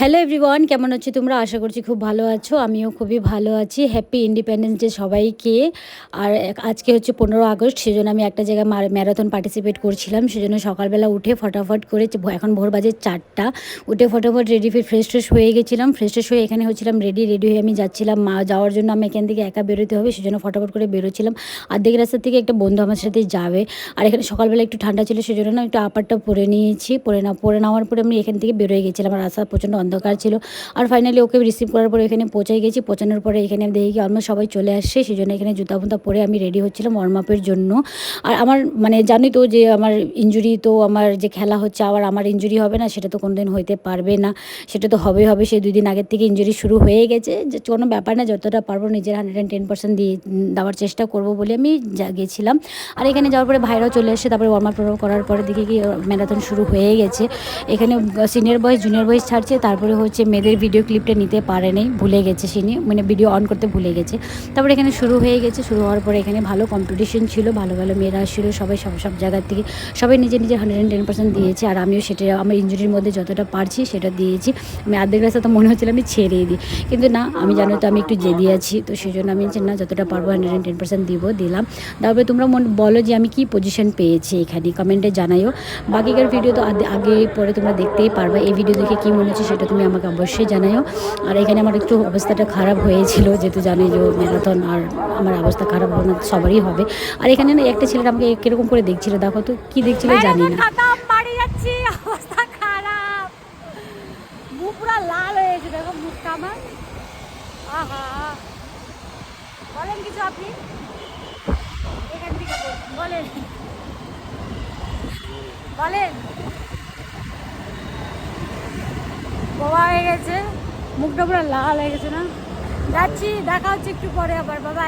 Hello everyone, কেমন আছো তোমরা? আশা করছি খুব ভালো আছো। আমিও খুবই ভালো আছি। হ্যাপি ইন্ডিপেন্ডেন্স ডে সবাইকে। আর আজকে হচ্ছে 15 আগস্ট, সেজন্য আমি একটা জায়গায় ম্যারাথন পার্টিসিপেট করছিলাম। সেজন্য সকালবেলা উঠে ফটাফট করে, এখন ভোর বাজে 4টা, উঠে ফটাফট রেডি ফ্রেশ ট্রেশ হয়ে গেছিলাম। ফ্রেশ ট্রেশ হয়ে এখানে হচ্ছিলাম রেডি হয়ে আমি যাচ্ছিলাম। যাওয়ার জন্য আমি এখান থেকে একা বেরোতে হবে, সেজন্য ফটাফট করে বেরোচ্ছিলাম। অর্ধেক রাস্তা থেকে একটা বন্ধু আমার সাথে যাবে। আর এখানে সকালবেলা একটু ঠান্ডা ছিল, সেজন্য না একটু আপারটা পরে নিয়েছি। পরে নেওয়ার পরে আমি এখান থেকে বেরোয় গেছিলাম। আর রাস্তা প্রচণ্ড অন্ধকার ছিল। আর ফাইনালি ওকে রিসিভ করার পরে এখানে পৌঁছাই গেছি। পৌঁছানোর পরে এখানে দেখি অলমোস্ট সবাই চলে আসছে, সেই জন্য এখানে জুতা ফুতা পরে আমি রেডি হচ্ছিলাম ওয়ার্ম আপের জন্য। আর আমার জানি তো যে আমার ইনজুরি, তো আমার যে খেলা হচ্ছে আবার আমার ইনজুরি হবে না সেটা তো কোনোদিন হইতে পারবে না, সেটা তো হবে। সেই 2 দিন আগের থেকে ইনজুরি শুরু হয়ে গেছে। যে কোনো ব্যাপার না, যতটা পারবো নিজের 110% দিয়ে দেওয়ার চেষ্টা করব বলে আমি গেছিলাম। আর এখানে যাওয়ার পরে ভাইরাও চলে এসে তারপরে ওয়ার্ম আপ করার পরে দেখি কি ম্যারাথন শুরু হয়ে গেছে। এখানে সিনিয়র বয়েজ জুনিয়র বয়েজ ছাড়ছে। তারপরে হচ্ছে মেয়েদের ভিডিও ক্লিপটা নিতে পারে নাই, ভুলে গেছে ভিডিও অন করতে ভুলে গেছে। তারপরে এখানে শুরু হয়ে গেছে। শুরু হওয়ার পরে এখানে ভালো কম্পিটিশন ছিল, ভালো মেয়েরা আসছিল। সবাই সব জায়গার থেকে সবাই নিজের 110% দিয়েছে। আর আমিও সেটা আমার ইনজুরির মধ্যে যতটা পারছি সেটা দিয়েছি। আমি অর্ধেক রাস্তা তো মনে হচ্ছিল আমি ছেড়েই দিই, কিন্তু না, আমি জানো তো আমি একটু জেদি আছি, তো সেই জন্য আমি না যতটা পারবো 110% দিলাম। তারপরে তোমরা বলো যে আমি কি পজিশন পেয়েছি, এখানে কমেন্টে জানাইও। বাকিকার ভিডিও তো আগে পরে তোমরা দেখতেই পারবে। এই ভিডিও দেখে কী মনে হচ্ছে সেটা তুমি আমাকে অবশ্যই জানাইও। আর এখানে আমার একটু অবস্থাটা খারাপ হয়েছিল, যেহেতু জানি যে ম্যারাথন, আর আমার অবস্থা খারাপ হবে, সবারই হবে। আর এখানে না একটা ছেলে আমাকে কিরকম করে দেখছিল, দেখো তো কি দেখছিল জানি না। অবস্থা খারাপ, মুখ পুরো লাল হয়েছে, দেখো মুখটা আমার। আহা, বলেন কিছু আপনি এখান থেকে বলেন বোবা হয়ে গেছে, মুখটা পুরো লাল হয়ে গেছে না। যাচ্ছি, দেখা হচ্ছে একটু পরে আবার, বাবা।